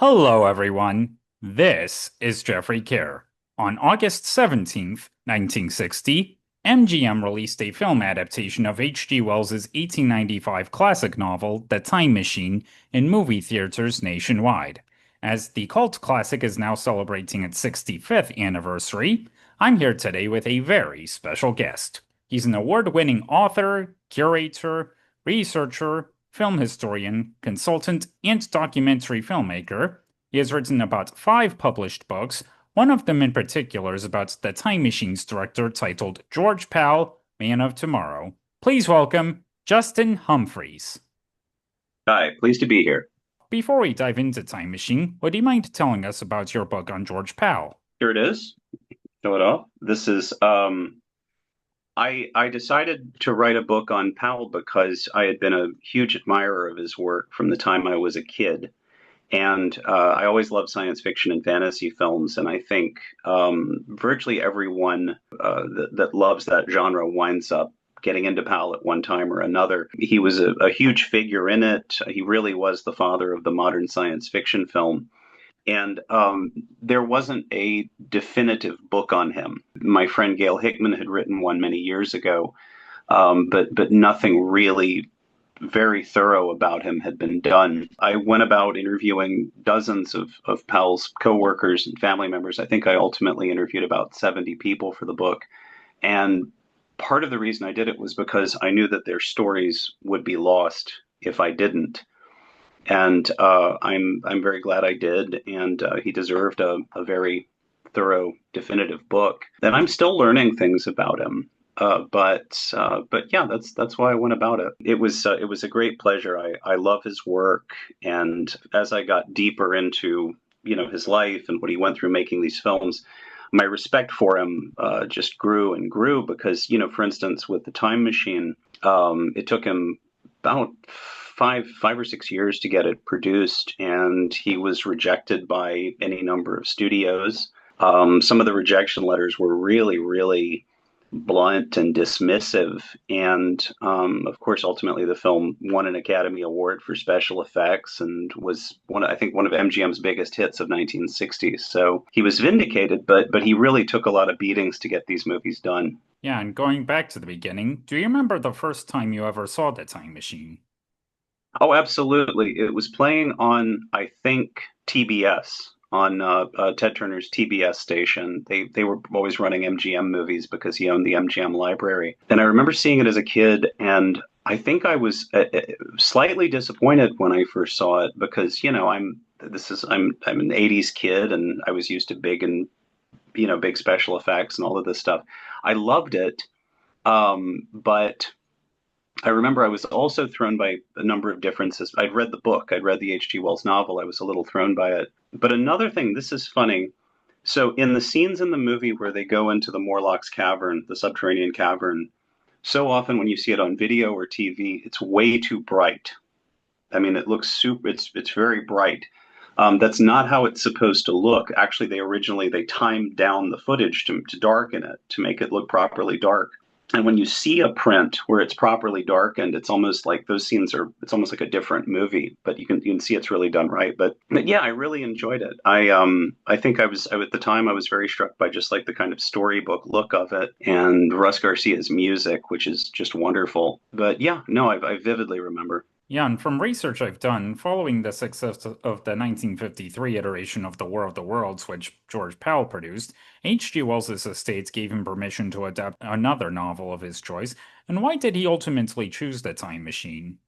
Hello, everyone. This is Jeffrey Kerr. On August 17th, 1960, MGM released a film adaptation of H.G. Wells's 1895 classic novel, The Time Machine, in movie theaters nationwide. As the cult classic is now celebrating its 65th anniversary, I'm here today with a very special guest. He's an award-winning author, curator, researcher, film historian, consultant, and documentary filmmaker. He has written about 5 published books. One of them in particular is about the Time Machine's director titled George Pal, Man of Tomorrow. Please welcome Justin Humphreys. Hi, pleased to be here. Before we dive into Time Machine, would you mind telling us about your book on George Pal? Here it is. Show it off. This is I decided to write a book on Powell because I had been a huge admirer of his work from the time I was a kid. And I always loved science fiction and fantasy films, and I think virtually everyone that loves that genre winds up getting into Powell at one time or another. He was a huge figure in it. He really was the father of the modern science fiction film. And there wasn't a definitive book on him. My friend Gail Hickman had written one many years ago, but nothing really very thorough about him had been done. I went about interviewing dozens of Powell's coworkers and family members. I think I ultimately interviewed about 70 people for the book. And part of the reason I did it was because I knew that their stories would be lost if I didn't. And I'm very glad I did. And he deserved a very thorough, definitive book. And I'm still learning things about him. But yeah, that's why I went about it. It was a great pleasure. I love his work, and as I got deeper into his life and what he went through making these films, my respect for him just grew and grew because for instance, with the Time Machine, it took him about five or 6 years to get it produced, and he was rejected by any number of studios. Some of the rejection letters were really, really blunt and dismissive. And of course, ultimately, the film won an Academy Award for special effects and was I think, one of MGM's biggest hits of 1960. So he was vindicated, but he really took a lot of beatings to get these movies done. Yeah, and going back to the beginning, do you remember the first time you ever saw the Time Machine? Oh, absolutely. It was playing on, I think, TBS, on Ted Turner's TBS station. They were always running MGM movies because he owned the MGM library. And I remember seeing it as a kid, and I think I was slightly disappointed when I first saw it because I'm an '80s kid, and I was used to big special effects and all of this stuff. I loved it, but I remember I was also thrown by a number of differences. I'd read the book, I'd read the H.G. Wells novel. I was a little thrown by it. But another thing, this is funny. So, in the scenes in the movie where they go into the Morlock's cavern, the subterranean cavern, so often when you see it on video or TV, it's way too bright. I mean, it looks super, it's very bright. That's not how it's supposed to look. Actually, they timed down the footage to darken it to make it look properly dark. And when you see a print where it's properly darkened, it's almost like those scenes are, it's almost like a different movie, but you can see it's really done right. But yeah, I really enjoyed it. I think at the time I was very struck by just like the kind of storybook look of it and Russ Garcia's music, which is just wonderful. But yeah, no, I vividly remember. Yeah, and from research I've done, following the success of the 1953 iteration of The War of the Worlds, which George Pal produced, H.G. Wells's estates gave him permission to adapt another novel of his choice. And why did he ultimately choose The Time Machine?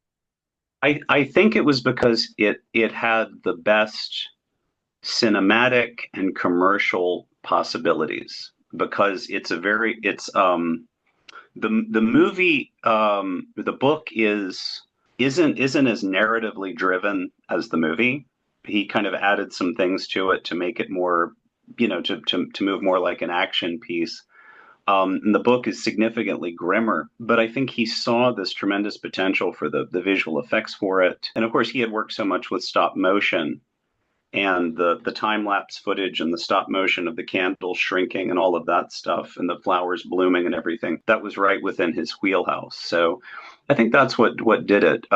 I think it was because it had the best cinematic and commercial possibilities because the movie, the book isn't as narratively driven as the movie. He kind of added some things to it to make it more, to move more like an action piece. And the book is significantly grimmer, but I think he saw this tremendous potential for the visual effects for it. And of course, he had worked so much with stop motion and the time lapse footage and the stop motion of the candles shrinking and all of that stuff and the flowers blooming and everything. That was right within his wheelhouse. So I think that's what did it.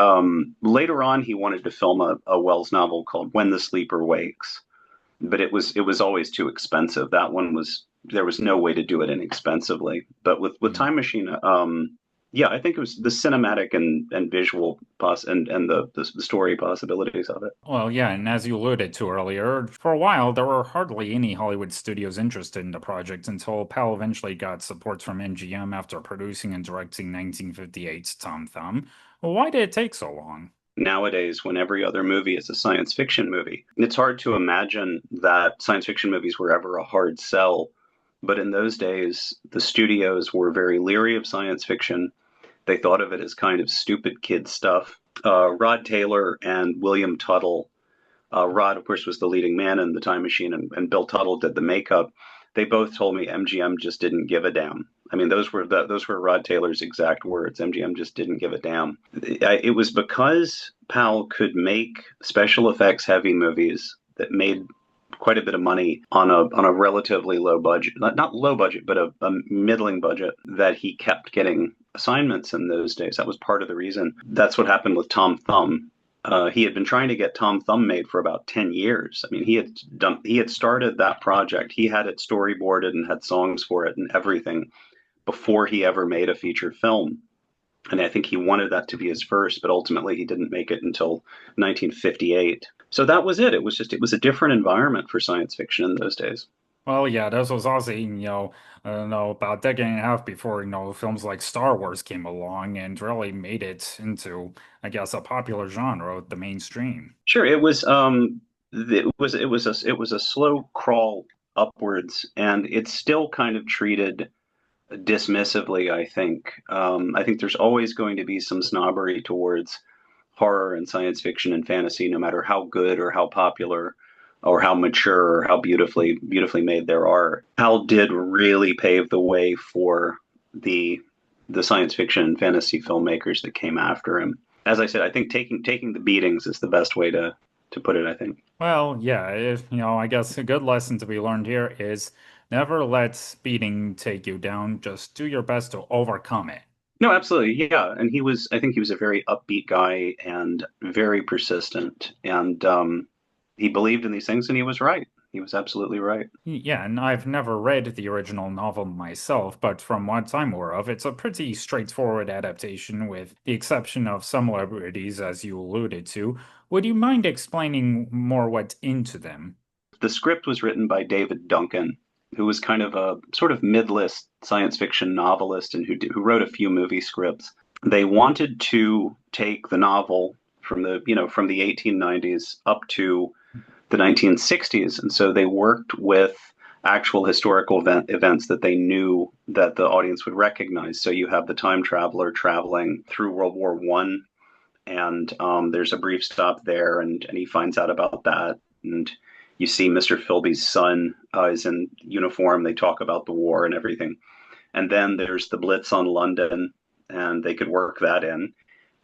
Later on, he wanted to film a Wells novel called When the Sleeper Wakes, but it was always too expensive. That one was there was no way to do it inexpensively. But with Time Machine, yeah, I think it was the cinematic and visual and the story possibilities of it. Well, yeah, and as you alluded to earlier, for a while there were hardly any Hollywood studios interested in the project until Powell eventually got support from MGM after producing and directing 1958's Tom Thumb. Well, why did it take so long? Nowadays, when every other movie is a science fiction movie, it's hard to imagine that science fiction movies were ever a hard sell. But in those days, the studios were very leery of science fiction. They thought of it as kind of stupid kid stuff. Rod Taylor and William Tuttle, Rod, of course, was the leading man in the Time Machine, and Bill Tuttle did the makeup. They both told me MGM just didn't give a damn. I mean, those were Rod Taylor's exact words. MGM just didn't give a damn. It was because Powell could make special effects heavy movies that made quite a bit of money on a relatively low budget, not low budget, but a middling budget, that he kept getting assignments in those days. That was part of the reason. That's what happened with Tom Thumb. He had been trying to get Tom Thumb made for about 10 years. I mean, he had started that project. He had it storyboarded and had songs for it and everything before he ever made a feature film. And I think he wanted that to be his first, but ultimately he didn't make it until 1958. So that was it. It was a different environment for science fiction in those days. Well, yeah, this was also, I don't know, about a decade and a half before, films like Star Wars came along and really made it into, I guess, a popular genre of the mainstream. Sure, it was a slow crawl upwards, and it's still kind of treated dismissively, I think. I think there's always going to be some snobbery towards horror and science fiction and fantasy, no matter how good or how popular or how mature or how beautifully made there are. Hal did really pave the way for the the science fiction and fantasy filmmakers that came after him. As I said, I think taking the beatings is the best way to put it, I think. Well, yeah, I guess a good lesson to be learned here is never let speeding take you down. Just do your best to overcome it. No, absolutely. Yeah. And I think he was a very upbeat guy and very persistent. And he believed in these things and he was right. He was absolutely right. Yeah, and I've never read the original novel myself, but from what I'm aware of, it's a pretty straightforward adaptation with the exception of some celebrities, as you alluded to. Would you mind explaining more what's into them? The script was written by David Duncan, who was kind of a sort of mid-list science fiction novelist and who wrote a few movie scripts. They wanted to take the novel from the 1890s up to the 1960s, and so they worked with actual historical events that they knew that the audience would recognize. So you have the time traveler traveling through World War I, and there's a brief stop there, and he finds out about that, and you see Mr. Philby's son is in uniform. They talk about the war and everything, and then there's the Blitz on London, and they could work that in.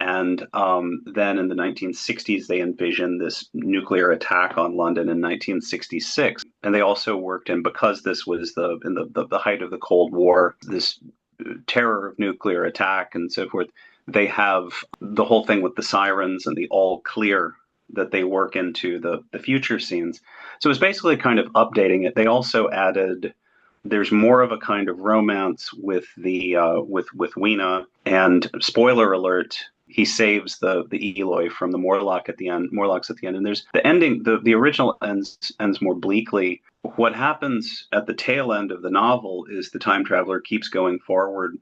And then in the 1960s, they envisioned this nuclear attack on London in 1966. And they also worked in, because this was the height of the Cold War, this terror of nuclear attack and so forth. They have the whole thing with the sirens and the all clear that they work into the future scenes. So it's basically kind of updating it. They also added there's more of a kind of romance with the with Weena, and spoiler alert, he saves the Eloi from the Morlocks at the end. And there's the ending. The original ends more bleakly. What happens at the tail end of the novel is the time traveler keeps going forward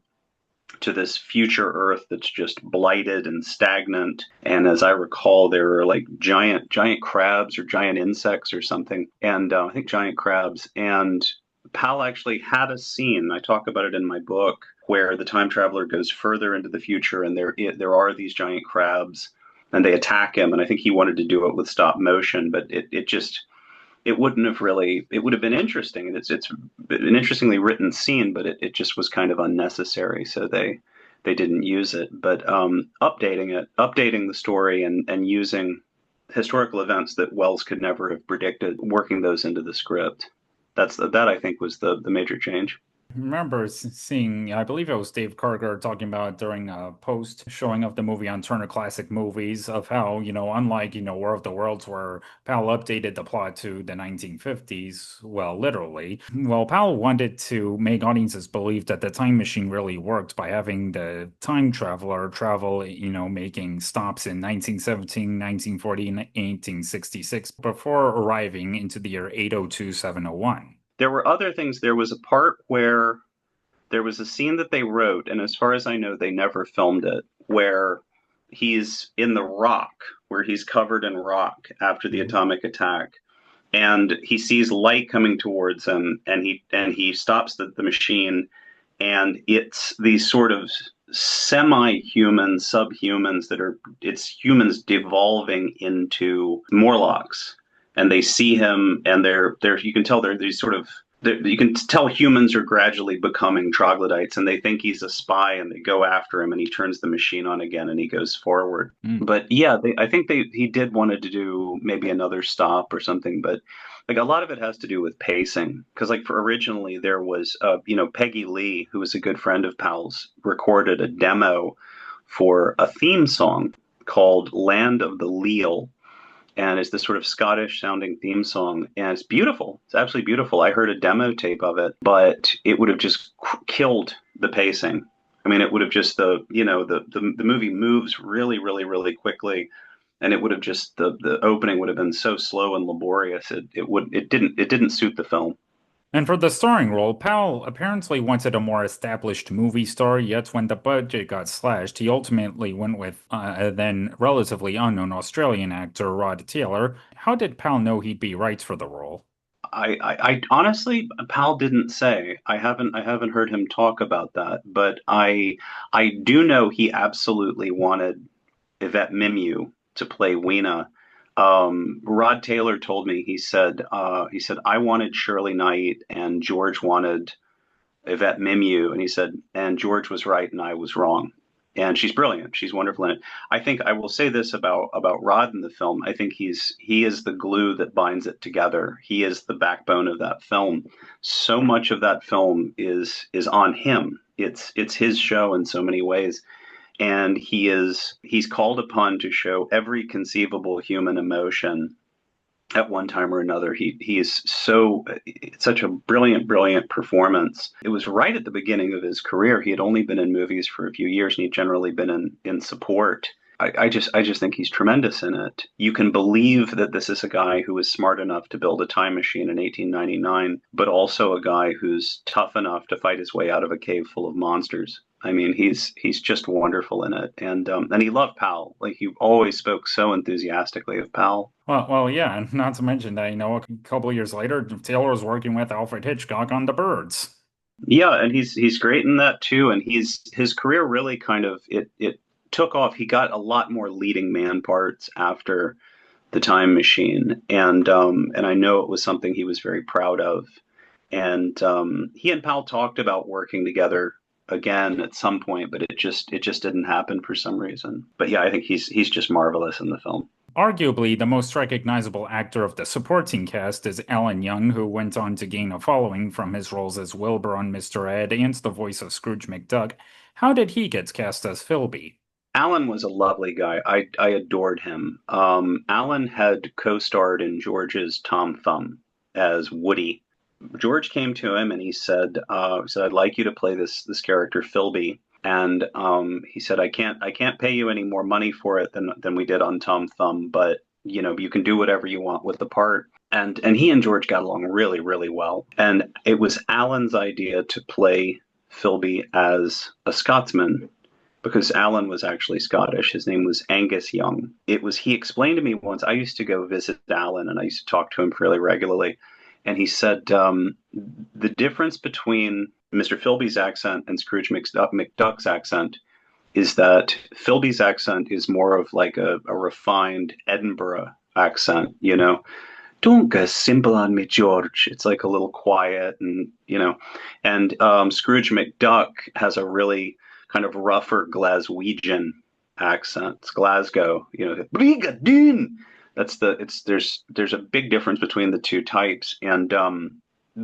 to this future Earth that's just blighted and stagnant. And as I recall, there are like giant crabs or giant insects or something, and I think giant crabs. And Pal actually had a scene. I talk about it in my book where the time traveler goes further into the future, and there are these giant crabs, and they attack him. And I think he wanted to do it with stop motion, but it wouldn't have really. It would have been interesting, and it's an interestingly written scene, but it just was kind of unnecessary. So they didn't use it. But updating the story, and using historical events that Wells could never have predicted, working those into the script. That I think was the major change. Remember seeing, I believe it was Dave Karger talking about during a post showing of the movie on Turner Classic Movies of how, unlike, War of the Worlds, where Powell updated the plot to the 1950s, well, literally. Well, Powell wanted to make audiences believe that the time machine really worked by having the time traveler travel, making stops in 1917, 1940, and 1866 before arriving into the year 802-701. There were other things. There was a part where there was a scene that they wrote, and as far as I know, they never filmed it, where he's in the rock, where he's covered in rock after the Mhm. atomic attack, and he sees light coming towards him, and he stops the machine, and it's these sort of semi-human subhumans that are it's humans devolving into Morlocks, and they see him, and they're you can tell they're these sort of you can tell humans are gradually becoming troglodytes, and they think he's a spy, and they go after him, and he turns the machine on again, and he goes forward. But yeah, I think he did wanted to do maybe another stop or something, but like a lot of it has to do with pacing. Because like for originally there was Peggy Lee, who was a good friend of Powell's, recorded a demo for a theme song called "Land of the Leal," and it's this sort of Scottish sounding theme song, and it's beautiful. It's absolutely beautiful. I heard a demo tape of it, but it would have just killed the pacing. I mean, it would have just the movie moves really, really, really quickly, and it would have just the opening would have been so slow and laborious. It didn't suit the film. And for the starring role, Powell apparently wanted a more established movie star, yet when the budget got slashed, he ultimately went with a then relatively unknown Australian actor, Rod Taylor. How did Powell know he'd be right for the role? I honestly, Pal didn't say. I haven't heard him talk about that, but I do know he absolutely wanted Yvette Mimieux to play Weena. Rod Taylor told me he said I wanted Shirley Knight and George wanted Yvette Mimieux, and he said, and George was right and I was wrong. And she's brilliant. She's wonderful in it. I think I will say this about Rod in the film. I think he is the glue that binds it together. He is the backbone of that film. So much of that film is on him. It's his show in so many ways, and he's called upon to show every conceivable human emotion at one time or another. He is so it's such a brilliant performance. It was right at the beginning of his career. He had only been in movies for a few years, and he'd generally been in support. I just think he's tremendous in it. You can believe that this is a guy who was smart enough to build a time machine in 1899, but also a guy who's tough enough to fight his way out of a cave full of monsters. I mean, he's just wonderful in it, and he loved Powell. Like he always spoke so enthusiastically of Powell. Yeah, and not to mention that, a couple of years later, Taylor was working with Alfred Hitchcock on The Birds. Yeah, and he's great in that too. And his career really kind of it took off. He got a lot more leading man parts after the Time Machine, and I know it was something he was very proud of. And he and Powell talked about working together again at some point, but it just didn't happen for some reason. But yeah, I think he's just marvelous in the film. Arguably, the most recognizable actor of the supporting cast is Alan Young, who went on to gain a following from his roles as Wilbur on Mr. Ed and the voice of Scrooge McDuck. How did he get cast as Philby? Alan was a lovely guy. I adored him. Alan had co-starred in George's Tom Thumb as Woody. George came to him and he said I'd like you to play this character Philby. And he said I can't pay you any more money for it than we did on Tom Thumb, but you can do whatever you want with the part. And he and George got along really really well. And it was Alan's idea to play Philby as a Scotsman because Alan was actually Scottish. His name was Angus Young. He explained to me once. I used to go visit Alan and I used to talk to him fairly regularly. And he said the difference between Mr. Philby's accent and Scrooge McDuck's accent is that Philby's accent is more of like a refined Edinburgh accent, Don't go simple on me, George. It's like a little quiet and Scrooge McDuck has a really kind of rougher Glaswegian accent. It's Glasgow, Brigadine. That's the it's there's a big difference between the two types, and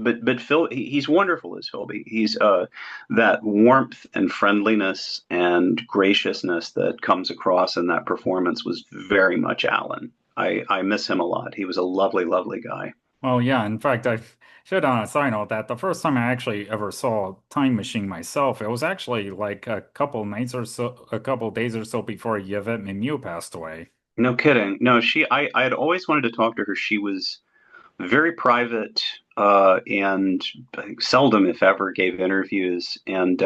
but Phil, he's wonderful as Philby. He's that warmth and friendliness and graciousness that comes across in that performance was very much Alan. I miss him a lot. He was a lovely, lovely guy. Well, yeah, in fact, I should on a side note that the first time I actually ever saw Time Machine myself, it was actually like a couple nights or so, a couple days or so before Yvette Mimieux passed away. No kidding. No, I had always wanted to talk to her. She was very private and seldom, if ever, gave interviews. And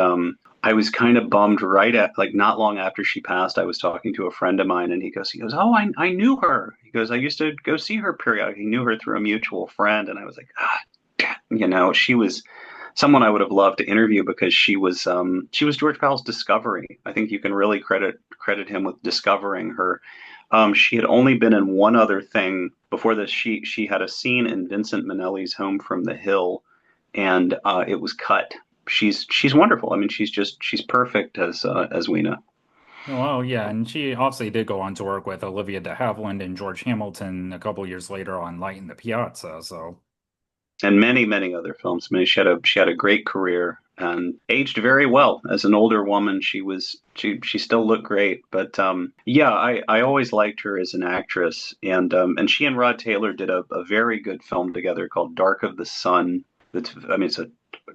I was kind of bummed right at like not long after she passed. I was talking to a friend of mine, and he goes, "Oh, I knew her." He goes, "I used to go see her periodically. He knew her through a mutual friend." And I was like, ah, damn. She was someone I would have loved to interview because she was George Powell's discovery. I think you can really credit him with discovering her. She had only been in one other thing before this. She had a scene in Vincent Minnelli's Home from the Hill, and it was cut. She's wonderful. I mean, she's perfect as Weena. Well, yeah, and she obviously did go on to work with Olivia de Havilland and George Hamilton a couple years later on Light in the Piazza, so. And many many other films. I mean, she had a great career and aged very well as an older woman. She still looked great. But yeah, I always liked her as an actress, and she and Rod Taylor did a very good film together called Dark of the Sun. That's I mean, it's a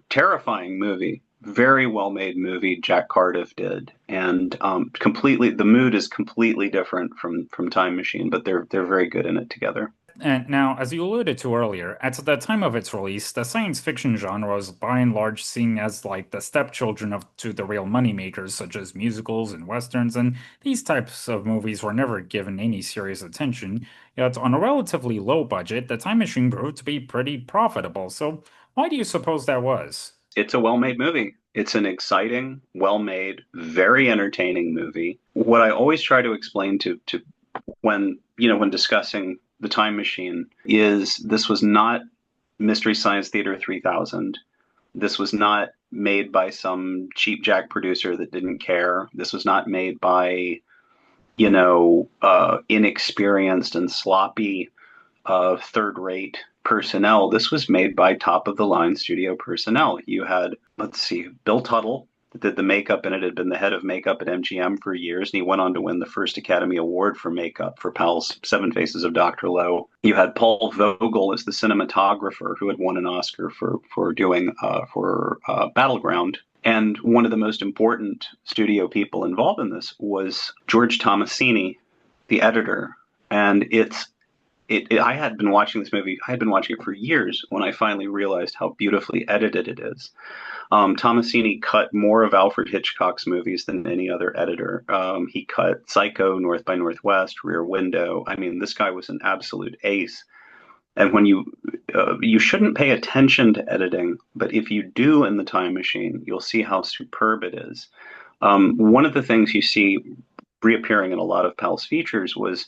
terrifying movie. Very well made movie. Jack Cardiff did, and completely the mood is completely different from Time Machine, but they're very good in it together. And now, as you alluded to earlier, at the time of its release, the science fiction genre was by and large seen as like the stepchildren of to the real moneymakers, such as musicals and westerns, and these types of movies were never given any serious attention. Yet, on a relatively low budget, The Time Machine proved to be pretty profitable. So, why do you suppose that was? It's a well-made movie. It's an exciting, well-made, very entertaining movie. What I always try to explain to when discussing the Time Machine is this was not Mystery Science Theater 3000. This was not made by some cheap jack producer that didn't care. This was not made by inexperienced and sloppy third rate personnel. This was made by top of the line studio personnel. You had, let's see, Bill Tuttle that did the makeup, and it had been the head of makeup at MGM for years, and he went on to win the first Academy Award for makeup for Powell's Seven Faces of Dr. Lowe. You had Paul Vogel as the cinematographer, who had won an Oscar for doing Battleground. And one of the most important studio people involved in this was George Tomasini, the editor. And I had been watching this movie. I had been watching it for years when I finally realized how beautifully edited it is. Tomasini cut more of Alfred Hitchcock's movies than any other editor. He cut Psycho, North by Northwest, Rear Window. I mean, this guy was an absolute ace. And when you shouldn't pay attention to editing, but if you do in the Time Machine, you'll see how superb it is. One of the things you see reappearing in a lot of Powell's features was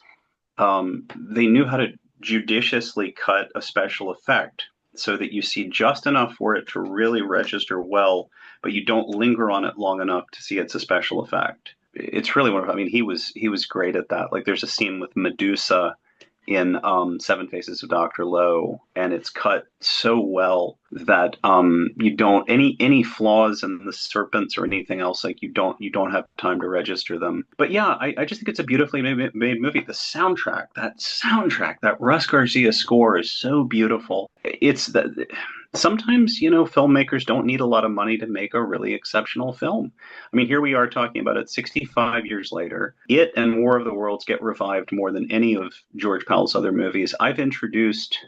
they knew how to judiciously cut a special effect so that you see just enough for it to really register well, but you don't linger on it long enough to see it's a special effect. It's really wonderful. I mean, he was great at that. Like there's a scene with Medusa in Seven Faces of Dr. Lowe, and it's cut so well that you don't any flaws in the serpents or anything else, like you don't have time to register them. But yeah, I just think it's a beautifully made movie. The soundtrack, that Russ Garcia score is so beautiful. It's that sometimes filmmakers don't need a lot of money to make a really exceptional film. I mean, here we are talking about it 65 years later. It and War of the Worlds get revived more than any of George Powell's other movies. I've introduced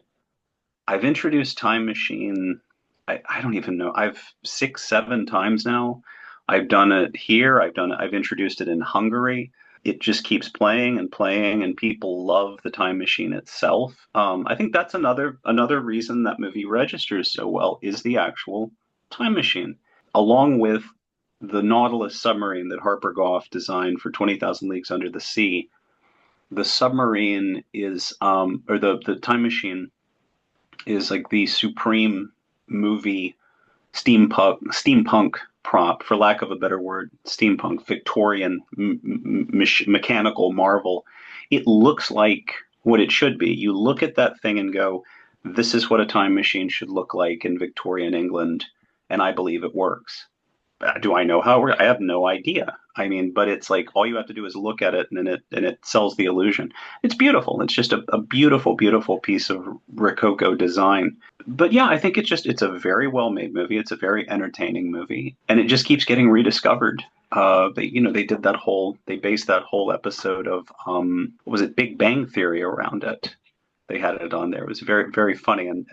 Time Machine. I don't even know. I've 6, 7 times now. I've done it here. I've introduced it in Hungary. It just keeps playing and playing, and people love the Time Machine itself. I think that's another reason that movie registers so well is the actual Time Machine, along with the Nautilus submarine that Harper Goff designed for 20,000 Leagues Under the Sea. The submarine is, or the Time Machine is like the supreme movie steampunk prop, for lack of a better word, steampunk Victorian mechanical marvel. It looks like what it should be. You look at that thing and go, this is what a time machine should look like in Victorian England, and I believe it works. Do I know how? I have no idea. I mean, but it's like all you have to do is look at it, and it sells the illusion. It's beautiful. It's just a beautiful, beautiful piece of Rococo design. But yeah, I think it's a very well made movie. It's a very entertaining movie, and it just keeps getting rediscovered. They based that whole episode of what was it, Big Bang Theory around it. They had it on there. It was very, very funny, and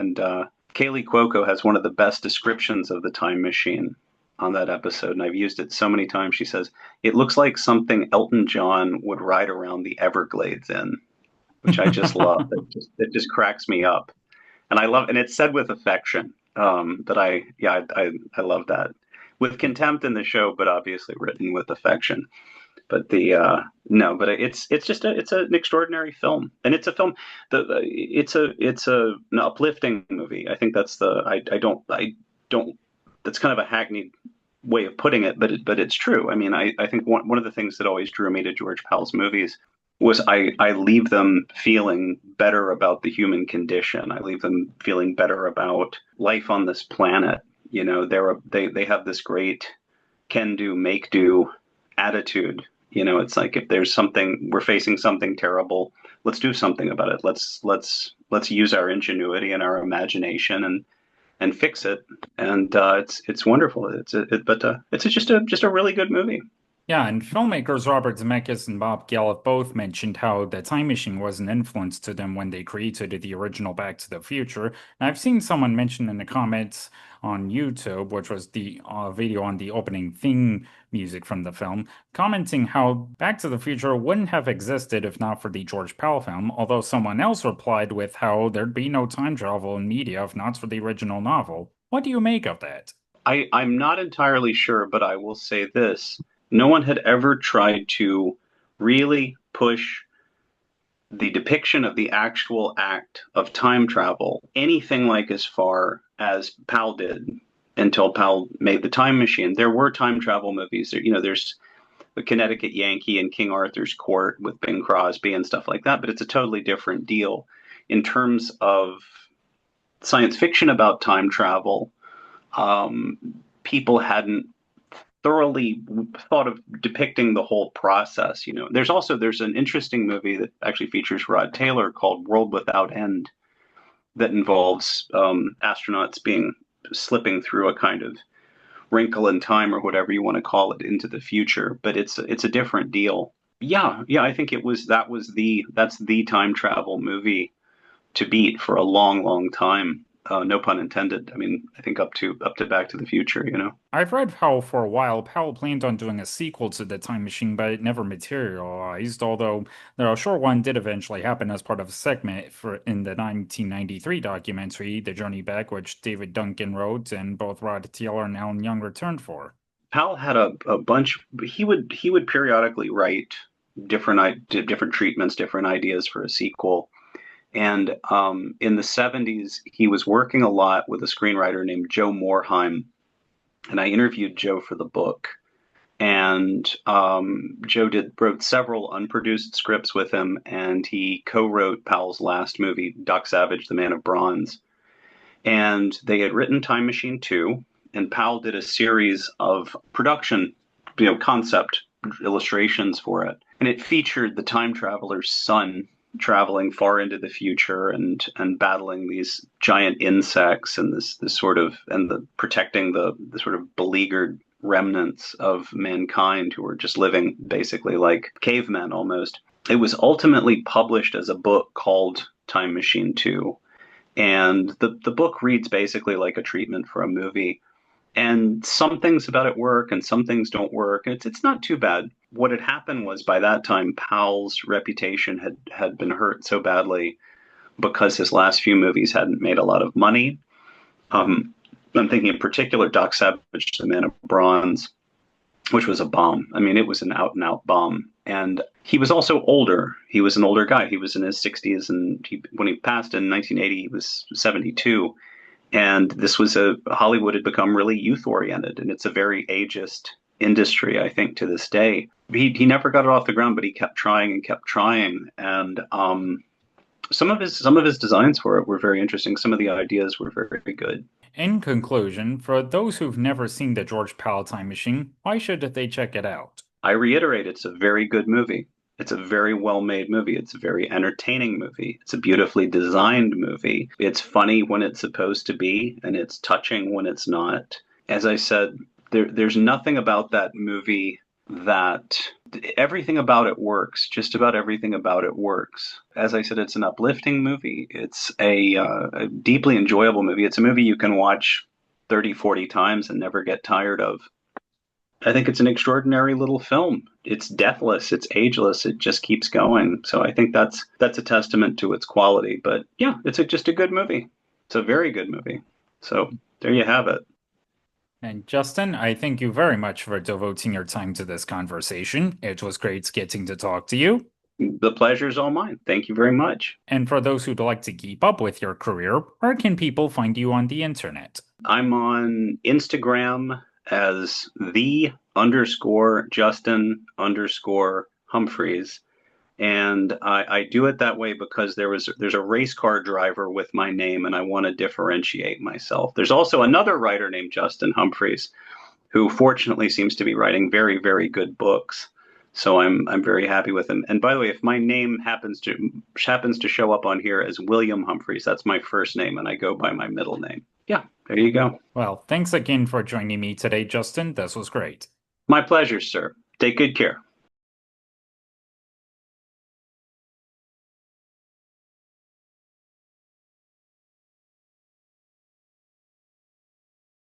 Kaylee Cuoco has one of the best descriptions of the time machine on that episode, and I've used it so many times. She says it looks like something Elton John would ride around the Everglades in, which I just love. It just cracks me up, and I love, and it's said with affection. But I love that, with contempt in the show, but obviously written with affection. But the no, but it's an extraordinary film, and it's a film. It's an uplifting movie. I think that's the I don't that's kind of a hackneyed way of putting it, but it's true. I mean, I think one of the things that always drew me to George Powell's movies was I leave them feeling better about the human condition. I leave them feeling better about life on this planet. You know, they have this great can do, make do attitude. You know, it's like if there's something we're facing something terrible, let's do something about it. Let's use our ingenuity and our imagination and fix it. And it's wonderful. It's just a really good movie. Yeah, and filmmakers Robert Zemeckis and Bob Gale have both mentioned how the time machine was an influence to them when they created the original Back to the Future. And I've seen someone mention in the comments on YouTube, which was the video on the opening theme music from the film, commenting how Back to the Future wouldn't have existed if not for the George Powell film, although someone else replied with how there'd be no time travel in media if not for the original novel. What do you make of that? I'm not entirely sure, but I will say this. No one had ever tried to really push the depiction of the actual act of time travel anything like as far as Powell did until Powell made the time machine. There were time travel movies. There's the Connecticut Yankee and King Arthur's Court with Bing Crosby and stuff like that, but it's a totally different deal. In terms of science fiction about time travel, people hadn't thoroughly thought of depicting the whole process. There's an interesting movie that actually features Rod Taylor called World Without End that involves astronauts being slipping through a kind of wrinkle in time or whatever you want to call it into the future, but it's a different deal. Yeah, I think that's the time travel movie to beat for a long, long time. No pun intended. I mean, I think up to Back to the Future. I've read how for a while Powell planned on doing a sequel to The Time Machine, but it never materialized, although the short one did eventually happen as part of a segment in the 1993 documentary, The Journey Back, which David Duncan wrote and both Rod Taylor and Alan Young returned for. Powell had a bunch. He would periodically write different treatments, different ideas for a sequel. And in the 70s, he was working a lot with a screenwriter named Joe Morheim. And I interviewed Joe for the book. And Joe wrote several unproduced scripts with him. And he co-wrote Powell's last movie, Doc Savage, The Man of Bronze. And they had written Time Machine 2. And Powell did a series of production, concept illustrations for it. And it featured the time traveler's son traveling far into the future and battling these giant insects and this sort of protecting the sort of beleaguered remnants of mankind who were just living basically like cavemen almost. It was ultimately published as a book called Time Machine 2. And the book reads basically like a treatment for a movie. And some things about it work and some things don't work. And it's not too bad. What had happened was by that time, Powell's reputation had been hurt so badly because his last few movies hadn't made a lot of money. I'm thinking in particular Doc Savage, The Man of Bronze, which was a bomb. I mean, it was an out and out bomb. And he was also older. He was an older guy. He was in his 60s. And when he passed in 1980, he was 72. And this was Hollywood had become really youth oriented, and it's a very ageist industry, I think, to this day. He never got it off the ground, but he kept trying and kept trying. And Some of his designs for it were very interesting. Some of the ideas were very good. In conclusion, for those who've never seen the George Pal Time Machine, why should they check it out? I reiterate, it's a very good movie. It's a very well made movie. It's a very entertaining movie. It's a beautifully designed movie. It's funny when it's supposed to be, and it's touching when it's not. As I said, there's nothing about that movie that everything about it works. Just about everything about it works. As I said, it's an uplifting movie. It's a deeply enjoyable movie. It's a movie you can watch 30, 40 times and never get tired of. I think it's an extraordinary little film. It's deathless, it's ageless, it just keeps going. So I think that's a testament to its quality. But yeah, just a good movie. It's a very good movie. So there you have it. And Justin, I thank you very much for devoting your time to this conversation. It was great getting to talk to you. The pleasure's all mine. Thank you very much. And for those who'd like to keep up with your career, where can people find you on the internet? I'm on Instagram as the underscore Justin underscore Humphreys. And I do it that way because there's a race car driver with my name and I want to differentiate myself. There's also another writer named Justin Humphreys who fortunately seems to be writing very, very good books. So I'm very happy with him. And by the way, if my name happens to show up on here as William Humphreys, that's my first name, and I go by my middle name. Yeah, there you go. Well, thanks again for joining me today, Justin. This was great. My pleasure, sir. Take good care.